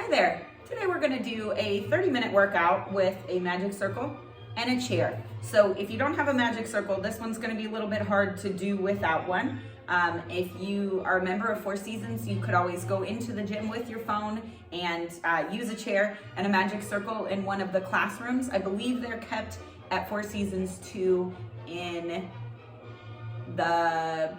Hi there. Today we're going to do a 30-minute workout with a magic circle and a chair. So if you don't have a magic circle, this one's going to be a little bit hard to do without one. If you are a member of Four Seasons, you could always go into the gym with your phone and use a chair and a magic circle in one of the classrooms. I believe they're kept at Four Seasons too in the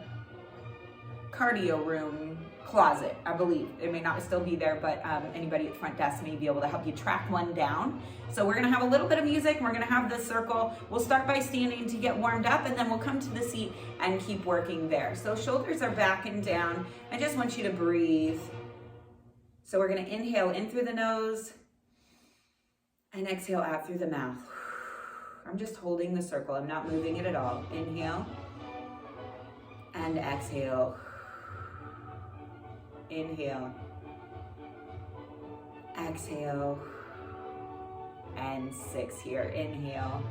cardio room closet, I believe. It may not still be there, but anybody at the front desk may be able to help you track one down. So we're gonna have a little bit of music, and we're gonna have the circle. We'll start by standing to get warmed up, and then we'll come to the seat and keep working there. So shoulders are back and down. I just want you to breathe. So we're gonna inhale in through the nose and exhale out through the mouth. I'm just holding the circle. I'm not moving it at all. Inhale and exhale. Inhale, exhale, and 6 here. Inhale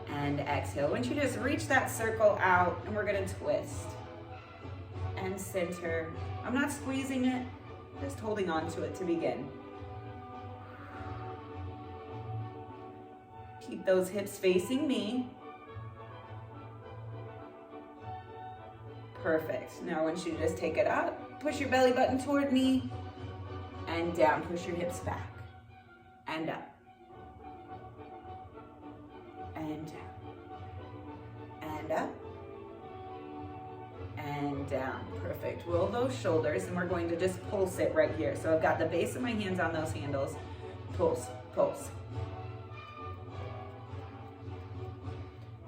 and exhale. Once you just reach that circle out, and we're gonna twist and center. I'm not squeezing it, just holding on to it to begin. Keep those hips facing me. Perfect. Now I want you to just take it up. Push your belly button toward me and down. Push your hips back and up and down and up and down. Perfect. Roll those shoulders, and we're going to just pulse it right here. So I've got the base of my hands on those handles. Pulse, pulse.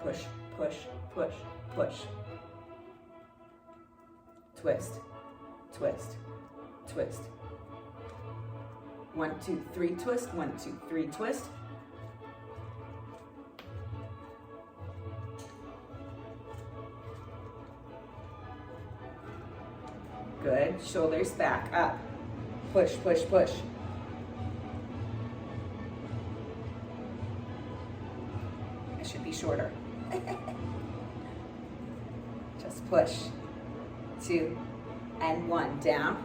Push, push, push, push. Twist, twist, twist. 1, 2, 3, twist. 1, 2, 3, twist. Good. Shoulders back, up. Push, push, push. It should be shorter. Just push. 2 and 1, down.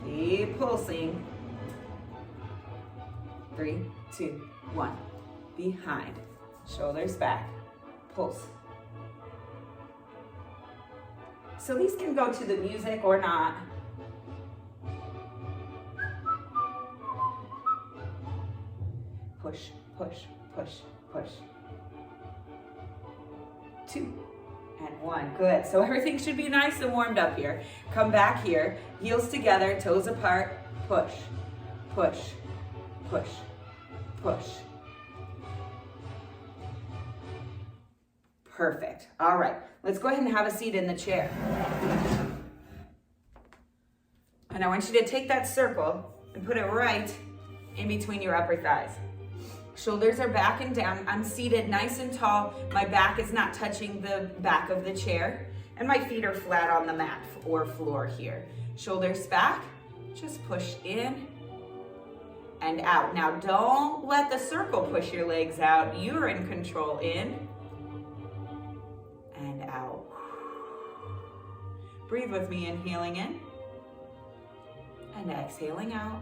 Keep pulsing. 3, 2, 1. Behind. Shoulders back. Pulse. So these can go to the music or not. Push, push, push, push. 2 and 1. Good. So everything should be nice and warmed up here. Come back here. Heels together, toes apart. Push, push, push, push. Perfect. All right. Let's go ahead and have a seat in the chair. And I want you to take that circle and put it right in between your upper thighs. Shoulders are back and down. I'm seated nice and tall. My back is not touching the back of the chair, and my feet are flat on the mat or floor here. Shoulders back, just push in and out. Now don't let the circle push your legs out. You're in control. In and out. Breathe with me, inhaling in and exhaling out.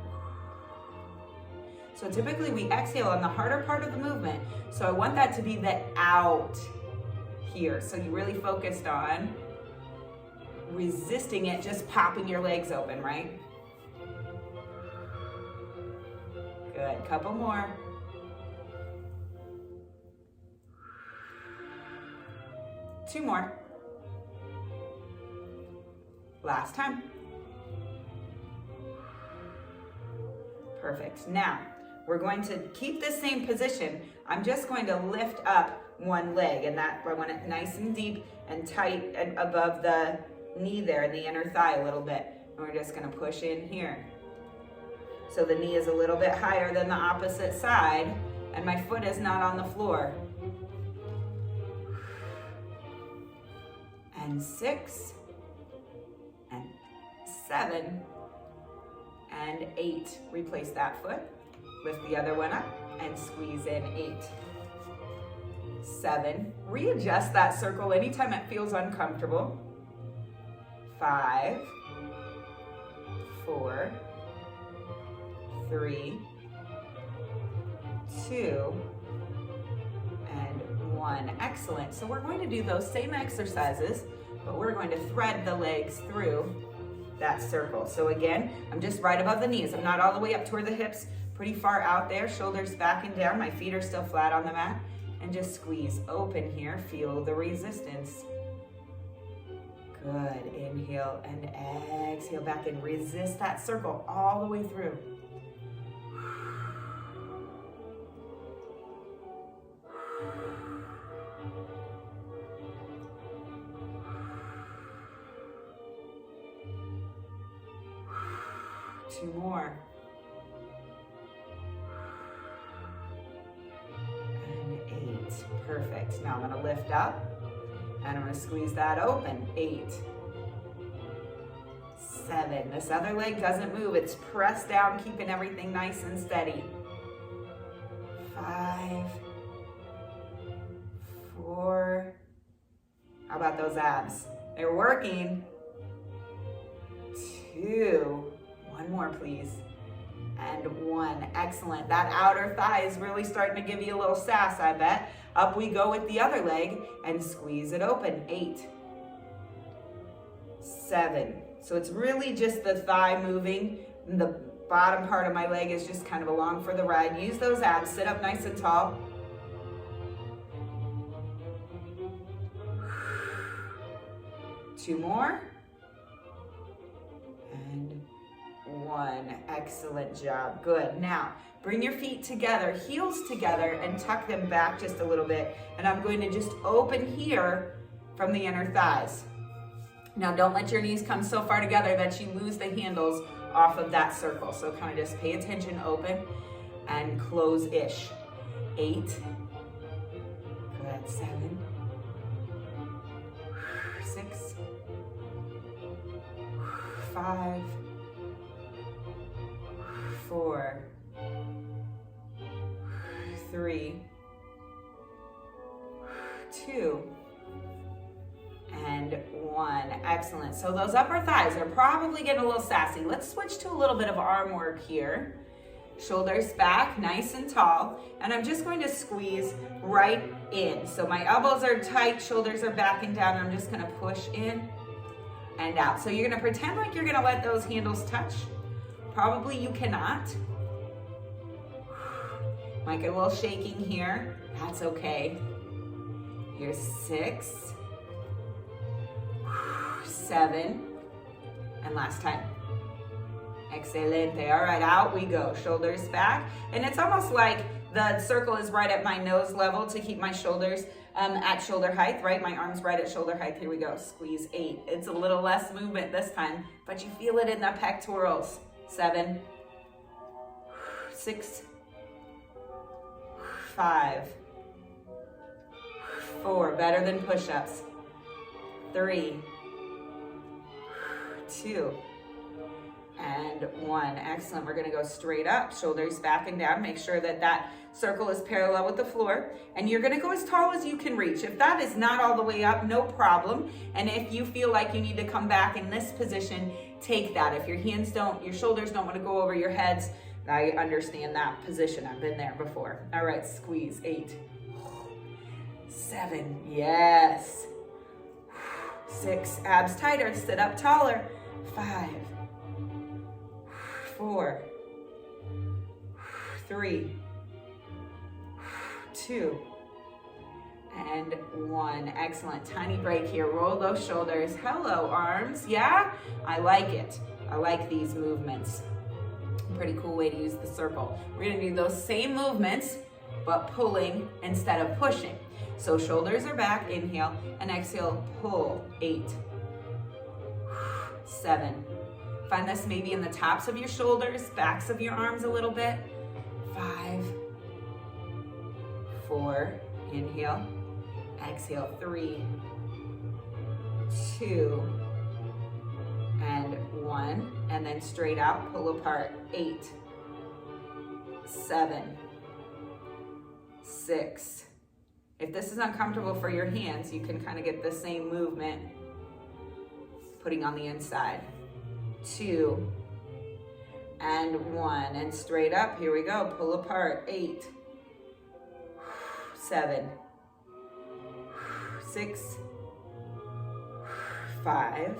So typically we exhale on the harder part of the movement. So I want that to be the out here. So you really focused on resisting it, just popping your legs open, right? Good, couple more. Two more. Last time. Perfect. Now, we're going to keep this same position. I'm just going to lift up one leg, and that I want it nice and deep and tight and above the knee there, the inner thigh a little bit. And we're just going to push in here. So the knee is a little bit higher than the opposite side, and my foot is not on the floor. And 6, and 7, and 8. Replace that foot. Lift the other one up and squeeze in 8. 7. Readjust that circle anytime it feels uncomfortable. 5, 4, 3, 2, and 1. Excellent. So we're going to do those same exercises, but we're going to thread the legs through that circle. So again, I'm just right above the knees. I'm not all the way up toward the hips, pretty far out there. Shoulders back and down. My feet are still flat on the mat. And just squeeze open here. Feel the resistance. Good. Inhale and exhale back and resist that circle all the way through. 2 more. And 8. Perfect. Now I'm going to lift up and I'm going to squeeze that open. 8. 7. This other leg doesn't move. It's pressed down, keeping everything nice and steady. 5. 4. How about those abs? They're working. 2. 1 more, please. And 1. Excellent. That outer thigh is really starting to give you a little sass, I bet. Up we go with the other leg and squeeze it open. 8. 7. So it's really just the thigh moving. The bottom part of my leg is just kind of along for the ride. Use those abs. Sit up nice and tall. 2 more. And 1. Excellent job. Good. Now, bring your feet together, heels together, and tuck them back just a little bit. And I'm going to just open here from the inner thighs. Now, don't let your knees come so far together that you lose the handles off of that circle. So kind of just pay attention, open, and close-ish. 8. Good. 7. 6. 5. 4. 3. 2. And 1. Excellent. So those upper thighs are probably getting a little sassy. Let's switch to a little bit of arm work here. Shoulders back, nice and tall. And I'm just going to squeeze right in. So my elbows are tight, shoulders are back and down. I'm just going to push in and out. So you're going to pretend like you're going to let those handles touch. Probably you cannot. Might get a little shaking here. That's okay. Here's 6. 7. And last time. Excelente. All right, out we go. Shoulders back. And it's almost like the circle is right at my nose level to keep my shoulders at shoulder height, right? My arms right at shoulder height. Here we go. Squeeze 8. It's a little less movement this time, but you feel it in the pectorals. 7. 6. 5. 4. Better than push-ups. 3. 2. And 1. Excellent. We're going to go straight up, shoulders back and down. Make sure that that circle is parallel with the floor. And you're going to go as tall as you can reach. If that is not all the way up, no problem. And if you feel like you need to come back in this position, take that. If your shoulders don't want to go over your heads, I understand that position. I've been there before. All right, squeeze. 8. 7. Yes. 6. Abs tighter. Sit up taller. 5. 4. 3. 2. And 1. Excellent. Tiny break here. Roll those shoulders. Hello, arms. Yeah? I like it. I like these movements. Pretty cool way to use the circle. We're going to do those same movements, but pulling instead of pushing. So shoulders are back. Inhale and exhale. Pull. 8. 7. Find this maybe in the tops of your shoulders, backs of your arms a little bit. 5. 4. Inhale. Exhale. 3. 2. And 1. And then straight out, pull apart. 8. 7. 6. If this is uncomfortable for your hands, you can kind of get the same movement putting on the inside. 2 and 1, and straight up. Here we go. Pull apart. 8, 7, 6, 5,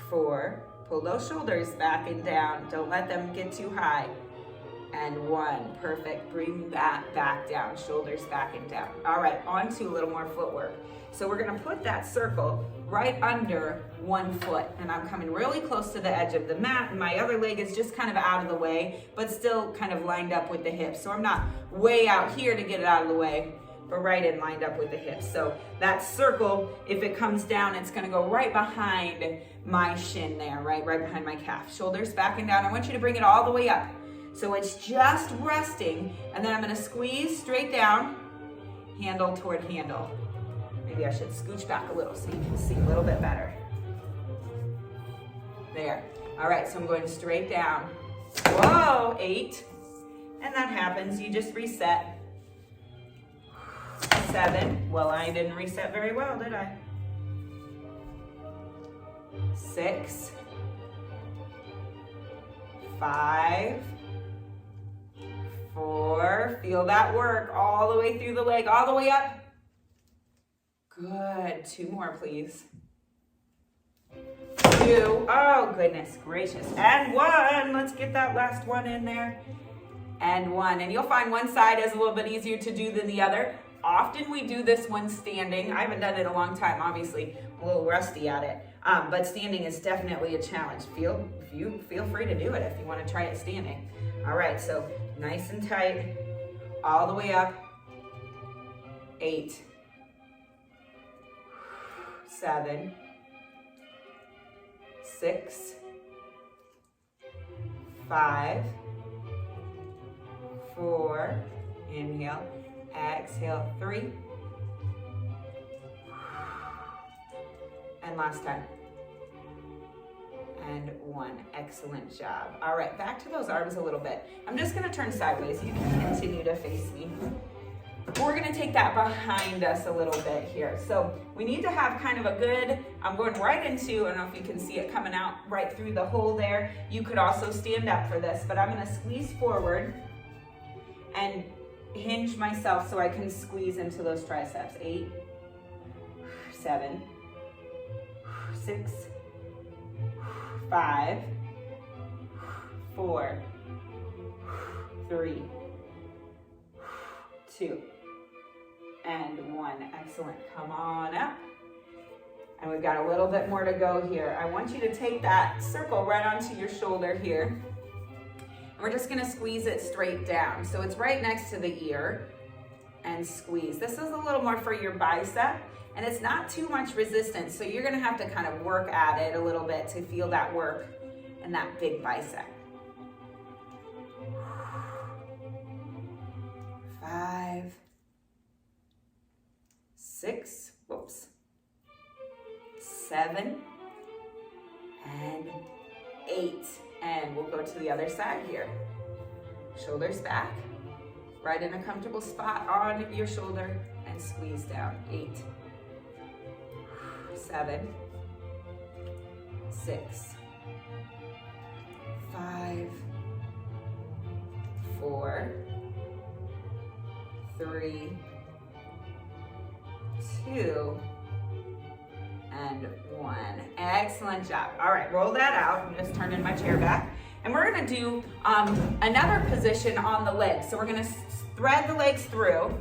4. Pull those shoulders back and down. Don't let them get too high. And 1. Perfect. Bring that back down. Shoulders back and down. All right, on to a little more footwork. So we're gonna put that circle right under one foot, and I'm coming really close to the edge of the mat, and my other leg is just kind of out of the way, but still kind of lined up with the hips. So I'm not way out here to get it out of the way, but right in lined up with the hips. So that circle, if it comes down, it's gonna go right behind my shin there, right behind my calf. Shoulders back and down. I want you to bring it all the way up. So it's just resting, and then I'm gonna squeeze straight down, handle toward handle. Maybe I should scooch back a little so you can see a little bit better. There. All right, so I'm going straight down. Whoa, 8. And that happens, you just reset. 7. Well, I didn't reset very well, did I? 6. 5. 4. Feel that work all the way through the leg, all the way up. Good. 2 more, please. 2. Oh, goodness gracious. And 1. Let's get that last one in there. And 1. And you'll find one side is a little bit easier to do than the other. Often we do this one standing. I haven't done it in a long time, obviously. I'm a little rusty at it. But standing is definitely a challenge. Feel free to do it if you want to try it standing. All right, so nice and tight. All the way up. 8. 7, 6, 5, 4, inhale, exhale, 3, and last time, and 1. Excellent job. All right, back to those arms a little bit. I'm just gonna turn sideways. You can continue to face me. We're gonna take that behind us a little bit here. So we need to have kind of a good, I'm going right into, I don't know if you can see it coming out right through the hole there. You could also stand up for this, but I'm gonna squeeze forward and hinge myself so I can squeeze into those triceps. 8, 7, 6, 5, 4, 3, 2, and 1. Excellent. Come on up. And we've got a little bit more to go here. I want you to take that circle right onto your shoulder here. And we're just going to squeeze it straight down. So it's right next to the ear. And squeeze. This is a little more for your bicep. And it's not too much resistance. So you're going to have to kind of work at it a little bit to feel that work in that big bicep. 5, 6, 7, and 8. And we'll go to the other side here. Shoulders back, right in a comfortable spot on your shoulder, and squeeze down. 8, 7, 6, 5, 4, 3, 2, and 1. Excellent job. All right, roll that out. I'm just turning my chair back. And we're gonna do another position on the legs. So we're gonna thread the legs through,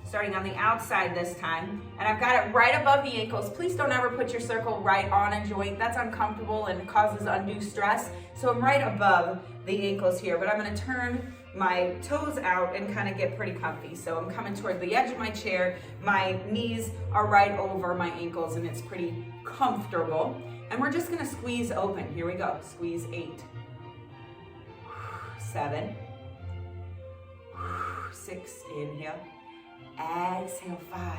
starting on the outside this time. And I've got it right above the ankles. Please don't ever put your circle right on a joint. That's uncomfortable and causes undue stress. So I'm right above the ankles here, but I'm gonna turn my toes out and kind of get pretty comfy. So I'm coming toward the edge of my chair. My knees are right over my ankles and it's pretty comfortable. And we're just gonna squeeze open. Here we go. Squeeze 8, 7, 6, inhale, exhale, 5.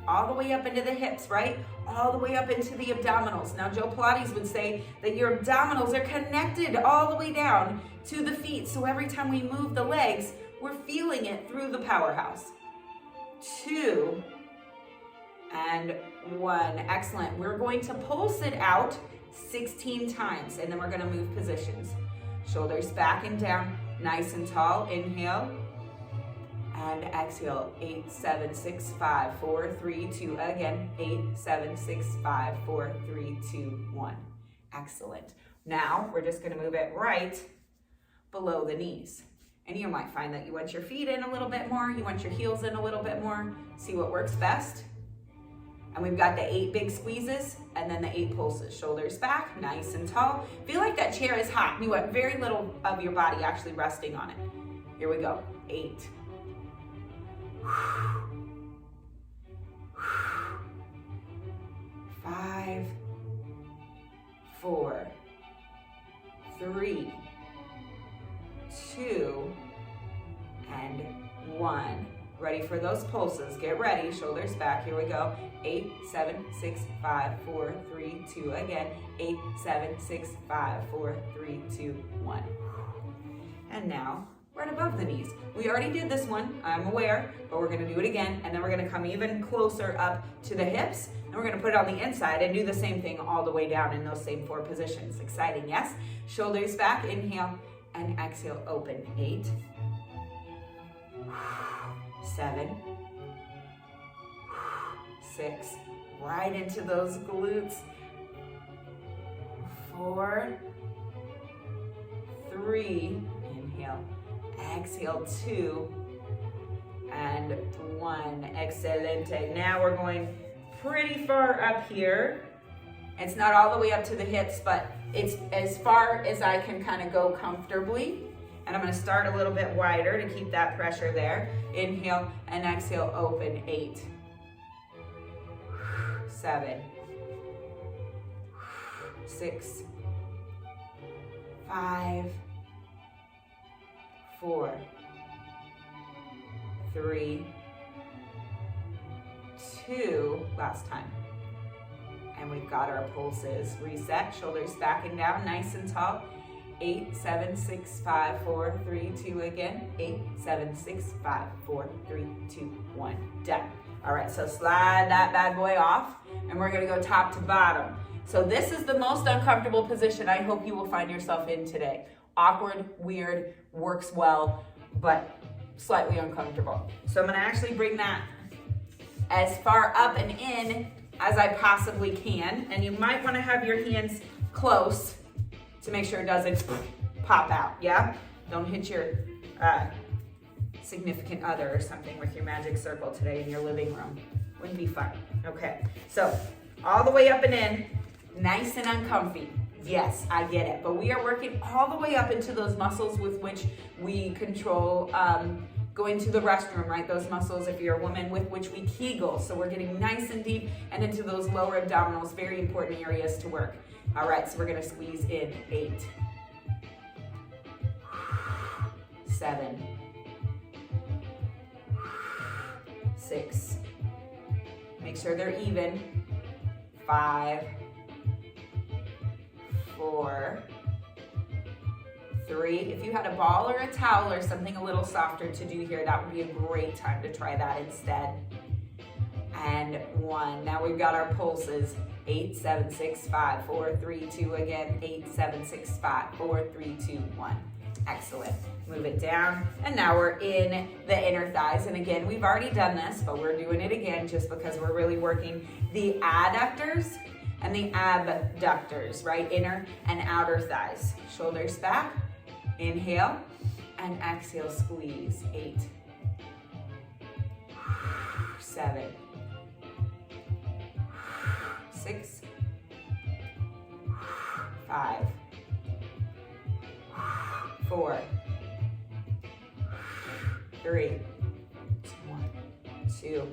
All the way up into the hips, right? All the way up into the abdominals. Now, Joe Pilates would say that your abdominals are connected all the way down to the feet. So every time we move the legs, We're feeling it through the powerhouse. 2 and 1. Excellent. We're going to pulse it out 16 times, and then we're going to move positions. Shoulders back and down, nice and tall. Inhale and exhale. 8, 7, 6, 5, 4, 3, 2. Again, 8, 7, 6, 5, 4, 3, 2, 1. Excellent. Now we're just going to move it right below the knees. And you might find that you want your feet in a little bit more, you want your heels in a little bit more. See what works best. And we've got the 8 big squeezes and then the 8 pulses. Shoulders back, nice and tall. Feel like that chair is hot. You want very little of your body actually resting on it. Here we go. 8. 5, 4, 3, 2, and 1. Ready for those pulses. Get ready. Shoulders back. Here we go. 8, 7, 6, 5, 4, 3, 2. Again. 8, 7, 6, 5, 4, 3, 2, 1. And now, right above the knees. We already did this one, I'm aware, but we're going to do it again. And then we're going to come even closer up to the hips. And we're going to put it on the inside and do the same thing all the way down in those same 4 positions. Exciting, yes? Shoulders back. Inhale and exhale. Open. 8, 7, 6, right into those glutes. 4, 3, inhale, exhale, 2, and 1. Excelente. Now we're going pretty far up here. It's not all the way up to the hips, but it's as far as I can kind of go comfortably. And I'm going to start a little bit wider to keep that pressure there. Inhale and exhale, open. 8, 7, 6, 5, 4, 3, 2, last time. And we've got our pulses. Reset, shoulders back and down, nice and tall. 8, 7, 6, 5, 4, 3, 2, again. 8, 7, 6, 5, 4, 3, 2, 1. Done. All right, so slide that bad boy off, and we're gonna go top to bottom. So this is the most uncomfortable position I hope you will find yourself in today. Awkward, weird, works well, but slightly uncomfortable. So I'm gonna actually bring that as far up and in as I possibly can, and you might wanna have your hands close to make sure it doesn't pop out, yeah? Don't hit your significant other or something with your magic circle today in your living room. Wouldn't be fun. Okay, so all the way up and in, nice and uncomfy. Yes, I get it, but we are working all the way up into those muscles with which we control going to the restroom, right? Those muscles, if you're a woman, with which we Kegel. So we're getting nice and deep and into those lower abdominals, very important areas to work. All right, so we're gonna squeeze in. 8, 7, 6, make sure they're even. 5, 4, 3. If you had a ball or a towel or something a little softer to do here, that would be a great time to try that instead. And 1. Now we've got our pulses. 8, 7, 6, 5, 4, 3, 2, again. 8, 7, 6, 5, 4, 3, 2, 1. Excellent. Move it down. And now we're in the inner thighs. And again, we've already done this, but we're doing it again just because we're really working the adductors and the abductors, right? Inner and outer thighs. Shoulders back. Inhale and exhale, squeeze. 8, 7, 6, 5, 4, 3, 1, 2,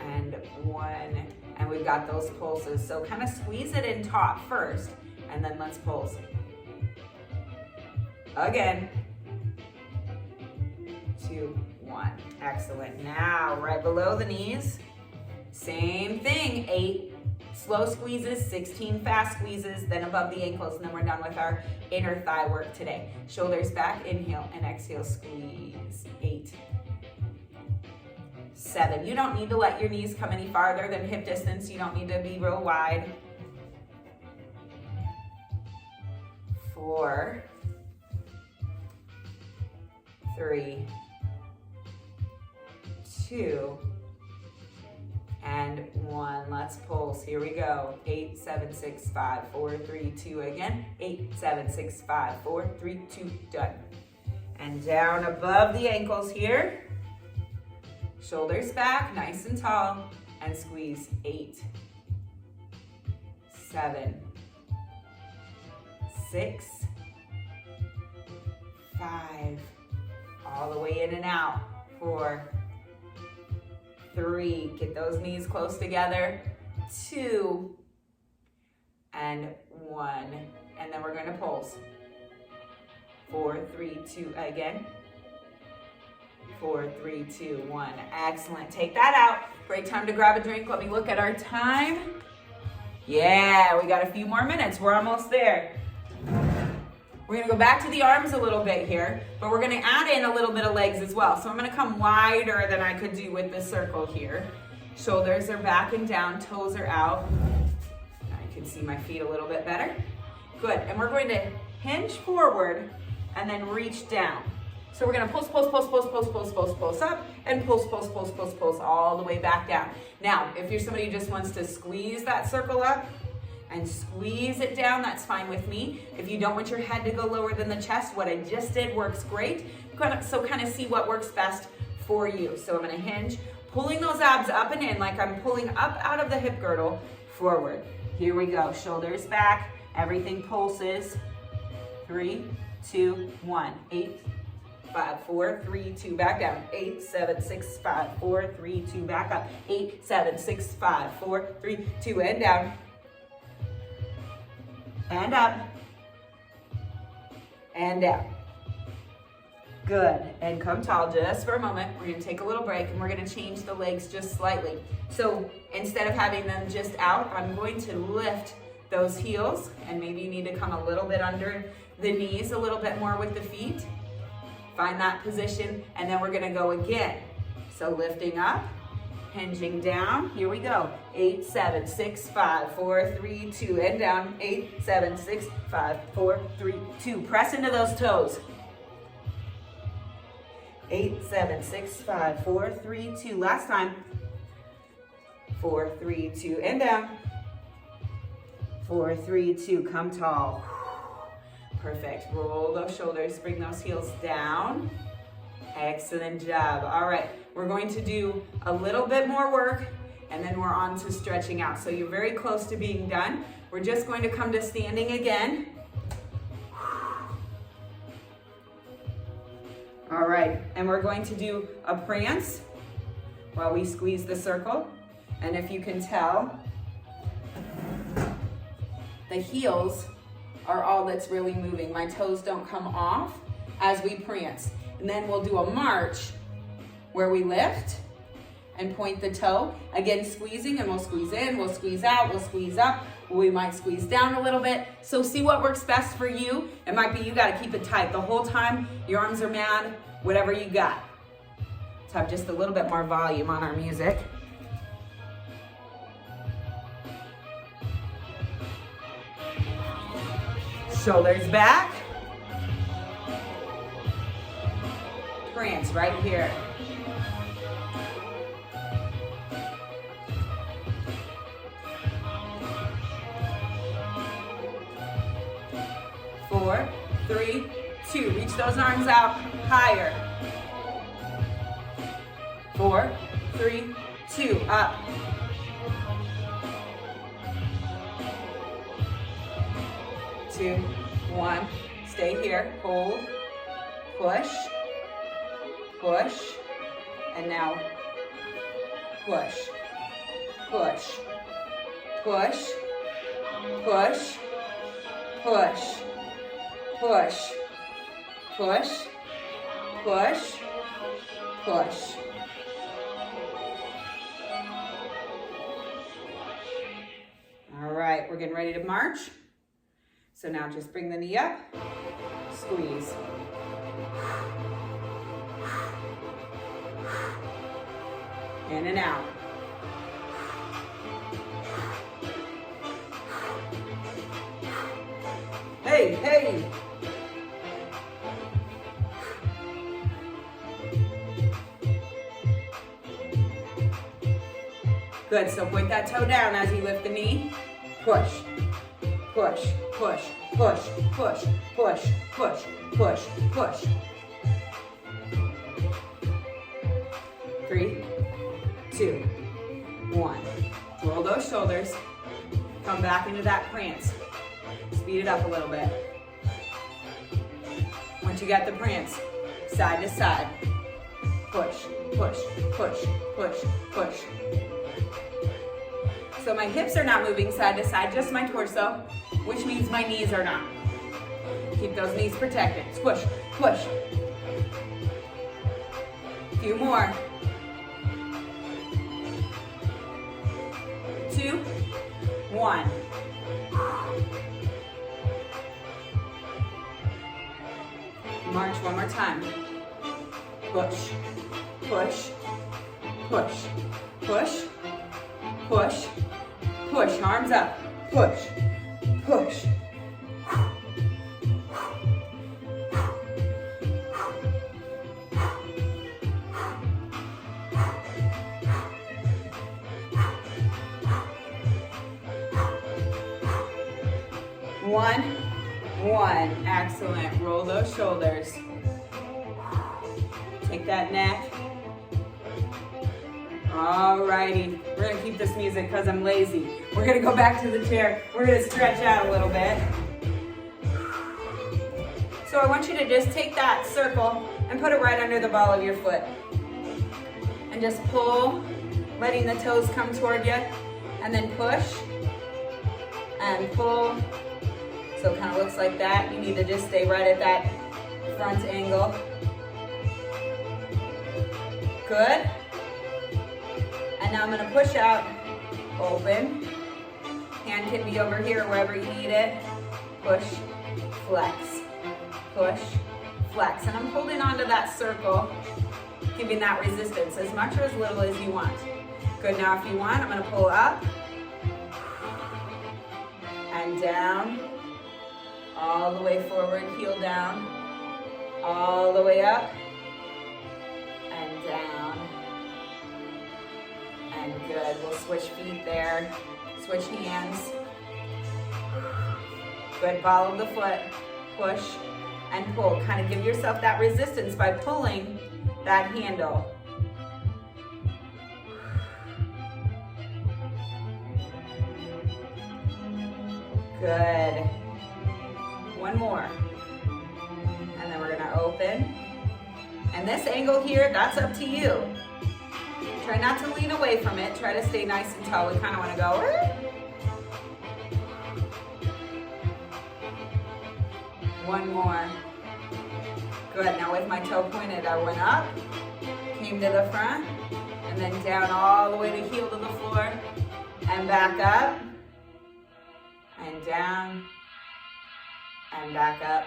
and 1. And we've got those pulses. So kind of squeeze it in taut first, and then let's pulse. Again. 2, 1. Excellent. Now, right below the knees, same thing. 8, Slow squeezes, 16 fast squeezes, then above the ankles, and then we're done with our inner thigh work today. Shoulders back, inhale and exhale, squeeze. 8, 7. You don't need to let your knees come any farther than hip distance. You don't need to be real wide. 4, 3, 2, and 1. Let's pulse. Here we go. 8, 7, 6, 5, 4, 3, 2. Again. 8, 7, 6, 5, 4, 3, 2. Done. And down above the ankles here. Shoulders back, nice and tall, and squeeze. 8, 7, 6, 5, all the way in and out. 4, 3, get those knees close together. 2, and 1, and then we're going to pulse. 4, 3, 2, again. 4, 3, 2, 1. Excellent. Take that out. Great time to grab a drink. Let me look at our time. Yeah, we got a few more minutes. We're almost there. We're going to go back to the arms a little bit here, but we're going to add in a little bit of legs as well. So I'm going to come wider than I could do with the circle here. Shoulders are back and down, toes are out. I can see my feet a little bit better. Good. And we're going to hinge forward and then reach down. So we're going to pulse up, and pulse all the way back down. Now, if you're somebody who just wants to squeeze that circle up and squeeze it down, that's fine with me. If you don't want your head to go lower than the chest, what I just did works great. So kind of see what works best for you. So I'm going to hinge, pulling those abs up and in like I'm pulling up out of the hip girdle forward. Here we go. Shoulders back. Everything pulses. 3, 2, 1. 8, 5, 4, 3, 2, back down. 8, 7, 6, 5, 4, 3, 2, back up. 8, 7, 6, 5, 4, 3, 2, and down. And up. And down. Good. And come tall just for a moment. We're going to take a little break and we're going to change the legs just slightly. So instead of having them just out, I'm going to lift those heels, and maybe you need to come a little bit under the knees a little bit more with the feet. Find that position, and then we're gonna go again. So lifting up, hinging down. Here we go. 8, 7, 6, 5, 4, 3, 2, and down. 8, 7, 6, 5, 4, 3, 2. Press into those toes. 8, 7, 6, 5, 4, 3, 2. Last time. 4, 3, 2, and down. 4, 3, 2. Come tall. Perfect. Roll those shoulders, bring those heels down. Excellent job. All right, we're going to do a little bit more work and then we're on to stretching out. So you're very close to being done. We're just going to come to standing again. All right, and we're going to do a prance while we squeeze the circle. And if you can tell, the heels are all that's really moving. My toes don't come off as we prance. And then we'll do a march where we lift and point the toe. Again, squeezing, and we'll squeeze in, we'll squeeze out, we'll squeeze up. We might squeeze down a little bit. So see what works best for you. It might be you gotta keep it tight the whole time. Your arms are mad, whatever you got. Let's have just a little bit more volume on our music. Shoulders back. Prance right here. Four, 3, 2. Reach those arms out higher. 4, 3, 2. Up. 2, 1. Stay here. Hold. Push. Push. And now push. Push. Push. Push. Push. Push. Push. Push. Push. right, we're getting ready to march. So now just bring the knee up, squeeze. In and out. Hey, hey. Good, so point that toe down as you lift the knee. Push, push, push, push, push, push, push, push, push. 3, 2, 1. Roll those shoulders. Come back into that prance. Speed it up a little bit. Once you get the prance, side to side. Push, push, push, push, push. So my hips are not moving side to side, just my torso, which means my knees are not. Keep those knees protected. Push, push. A few more. 2, 1. March one more time. Push, push, push, push, push, push. Arms up. Push, push. One. Excellent. Roll those shoulders. Take that neck. Alrighty. We're gonna keep this music because I'm lazy. We're gonna go back to the chair. We're gonna stretch out a little bit. So I want you to just take that circle and put it right under the ball of your foot. And just pull, letting the toes come toward you. And then push and pull. So it kind of looks like that. You need to just stay right at that front angle. Good. And now I'm going to push out, open. Hand can be over here wherever you need it. Push, flex, push, flex. And I'm holding onto that circle, giving that resistance as much or as little as you want. Good, now if you want, I'm going to pull up and down. All the way forward, heel down, all the way up, and down, and good. We'll switch feet there, switch hands. Good, follow the foot, push and pull. Kind of give yourself that resistance by pulling that handle. Good. One more. And then we're gonna open. And this angle here, that's up to you. Try not to lean away from it. Try to stay nice and tall. We kind of want to go. One more. Good. Now with my toe pointed, I went up, came to the front, and then down all the way to heel to the floor, and back up, and down, and back up,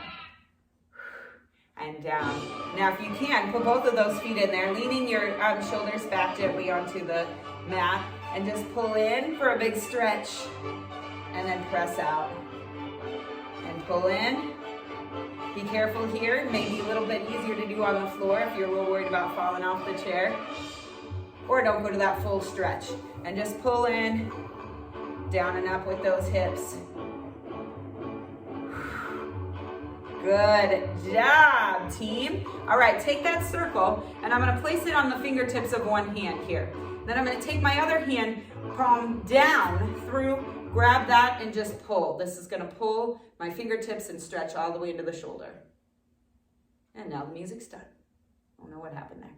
and down. Now if you can, put both of those feet in there, leaning your shoulders back gently onto the mat, and just pull in for a big stretch, and then press out. And pull in. Be careful here, it may be a little bit easier to do on the floor if you're a little worried about falling off the chair. Or don't go to that full stretch. And just pull in, down and up with those hips. Good job, team. All right, take that circle, and I'm gonna place it on the fingertips of one hand here. Then I'm gonna take my other hand, palm down through, grab that and just pull. This is gonna pull my fingertips and stretch all the way into the shoulder. And now the music's done. I don't know what happened there.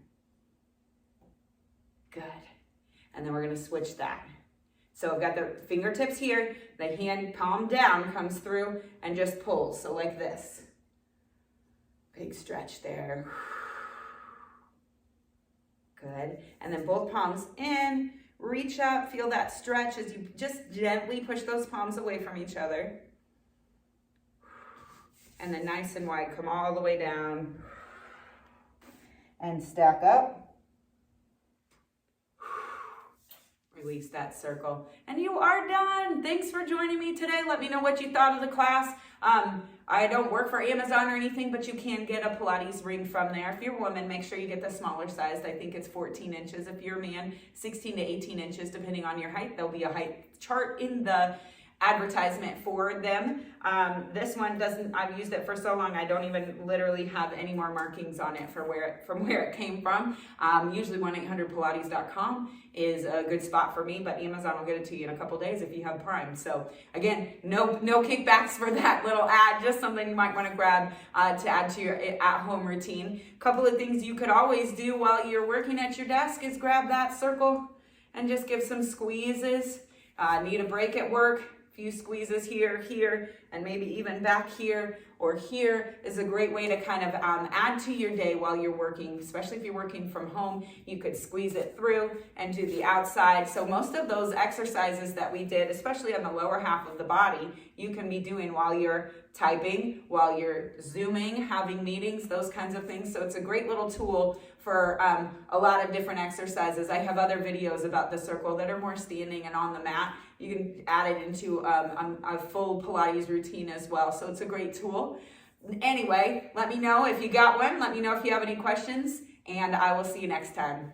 Good. And then we're gonna switch that. So I've got the fingertips here, the hand palm down comes through and just pulls, so like this. Big stretch there. Good. And then both palms in, reach up, feel that stretch as you just gently push those palms away from each other. And then nice and wide, come all the way down. And stack up. Release that circle. And you are done. Thanks for joining me today. Let me know what you thought of the class. I don't work for Amazon or anything, but you can get a Pilates ring from there. If you're a woman, make sure you get the smaller size. I think it's 14 inches. If you're a man, 16 to 18 inches, depending on your height. There'll be a height chart in the advertisement for them. This one doesn't, I've used it for so long, I don't even literally have any more markings on it from where it came from. Usually 1-800-Pilates.com is a good spot for me, but Amazon will get it to you in a couple days if you have Prime. So again, no kickbacks for that little ad, just something you might want to grab to add to your at-home routine. Couple of things you could always do while you're working at your desk is grab that circle and just give some squeezes. Need a break at work? Few squeezes here, and maybe even back here or here is a great way to kind of add to your day while you're working, especially if you're working from home. You could squeeze it through and do the outside. So most of those exercises that we did, especially on the lower half of the body, you can be doing while you're typing, while you're Zooming, having meetings, those kinds of things. So it's a great little tool for a lot of different exercises. I have other videos about the circle that are more standing and on the mat. You can add it into a full Pilates routine as well. So it's a great tool. Anyway, let me know if you got one. Let me know if you have any questions, and I will see you next time.